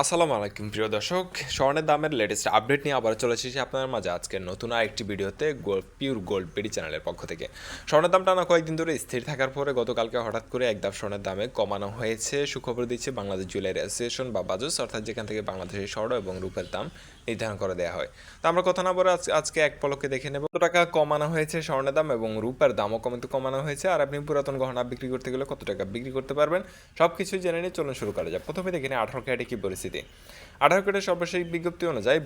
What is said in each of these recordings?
আসসালামু আলাইকুম প্রিয় দর্শক, স্বর্ণের দামের লেটেস্ট আপডেট নিয়ে আবার চলে এসেছি আপনার মাঝে আজকের নতুন আরেকটি ভিডিওতে পিওর গোল্ড বিডি চ্যানেলের পক্ষ থেকে। স্বর্ণের দামটা না কয়েকদিন ধরে স্থির থাকার পরে গতকালকে হঠাৎ করে একদম স্বর্ণের দামে কমানো হয়েছে। সুখবর দিচ্ছে বাংলাদেশ জুয়েলারি অ্যাসোসিয়েশন বা বাজুস, অর্থাৎ যেখান থেকে বাংলাদেশের স্বর্ণ এবং রূপের দাম নির্ধারণ করে দেওয়া হয়। তো আমরা কথা না বলে আজকে এক পলকে দেখে নেব কত টাকা কমানো হয়েছে স্বর্ণের দাম, এবং রূপের দামও কিন্তু কমানো হয়েছে। আর আপনি পুরাতন গহনা বিক্রি করতে গেলে কত টাকা বিক্রি করতে পারবেন সব কিছুই জেনে নিয়ে চলুন শুরু করা যায়। প্রথমে দেখে নিই 18 ক্যারেটে কী পরিস্থিতি। 18 ক্যারেটের সর্বশেষ বিজ্ঞপ্তি অনুযায়ী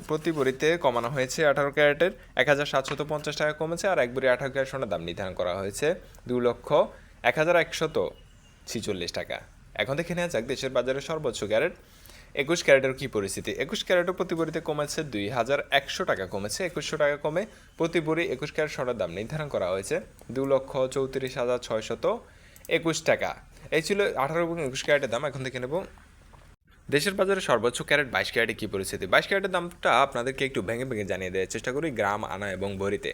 প্রতি ভরিতে কমানো হয়েছে 18 ক্যারেটের 1750 টাকা কমেছে। আর এক ভরি 18 ক্যারেট সোনার দাম নির্ধারণ করা হয়েছে 2,0146 টাকা। এখন দেখে নেওয়া যাক দেশের বাজারে সর্বোচ্চ ক্যারেট 21 ক্যারেটের কী পরিস্থিতি। 21 ক্যারেটও প্রতি ভরিতে কমেছে 2100 টাকা কমেছে। 2100 টাকা কমে প্রতি ভরি 21 ক্যারেট সোনার দাম নির্ধারণ করা হয়েছে 2,34,621 টাকা। এই ছিল 18 এবং 21 ক্যারেটের দাম। এখন দেখে নেব দেশের বাজারে সর্বোচ্চ ক্যারেট 22 ক্যারেটে কী পরিস্থিতি। 22 ক্যারেটের দামটা আপনাদেরকে একটু ভেঙে ভেঙে জানিয়ে দেওয়ার চেষ্টা করি গ্রাম, আনা এবং ভরিতে।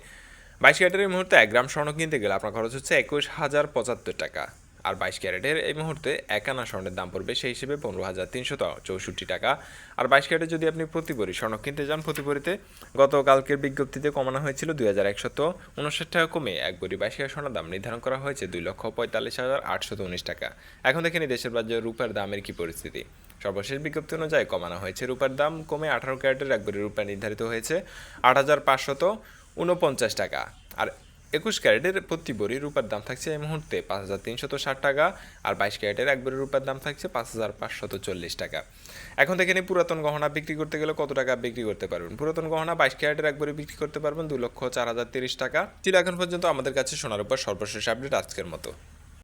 22 ক্যারেটের এই মুহূর্তে 1 গ্রাম স্বর্ণ কিনতে গেলে আপনার খরচ হচ্ছে 21,075 টাকা। আর 22 ক্যারেটের এই মুহূর্তে 1 আনা স্বর্ণের দাম পড়বে সেই হিসেবে 15,364 টাকা। আর 22 ক্যারেটে যদি আপনি প্রতি ভরি স্বর্ণ কিনতে যান, প্রতি ভরিতে গতকালকের বিজ্ঞপ্তিতে কমানো হয়েছিল 2,159 টাকা, কমে এক ভরি 22 ক্যারেট স্বর্ণের দাম নির্ধারণ করা হয়েছে 2,45,819 টাকা। এখন দেখে নিই দেশের বাজারে রূপার দামের কী পরিস্থিতি। সর্বশেষ বিজ্ঞপ্তি অনুযায়ী কমানো হয়েছে রূপার দাম, কমে 18 ক্যারেটের এক ভরি রূপা নির্ধারিত হয়েছে 8,549 টাকা। আর 21 ক্যারেটের প্রতি ভরি রূপার দাম থাকছে এই মুহূর্তে 5,360 টাকা। আর 22 ক্যারেটের এক ভরি রূপার দাম থাকছে 5,540 টাকা। এখন থেকে নিয়ে পুরাতন গহনা বিক্রি করতে গেলে কত টাকা বিক্রি করতে পারবেন। পুরাতন গহনা 22 ক্যারেটের এক ভরি বিক্রি করতে পারবেন 2,04,030 টাকা। ছিল এখন পর্যন্ত আমাদের কাছে সোনার উপর সর্বশেষ আপডেট আজকের মতো।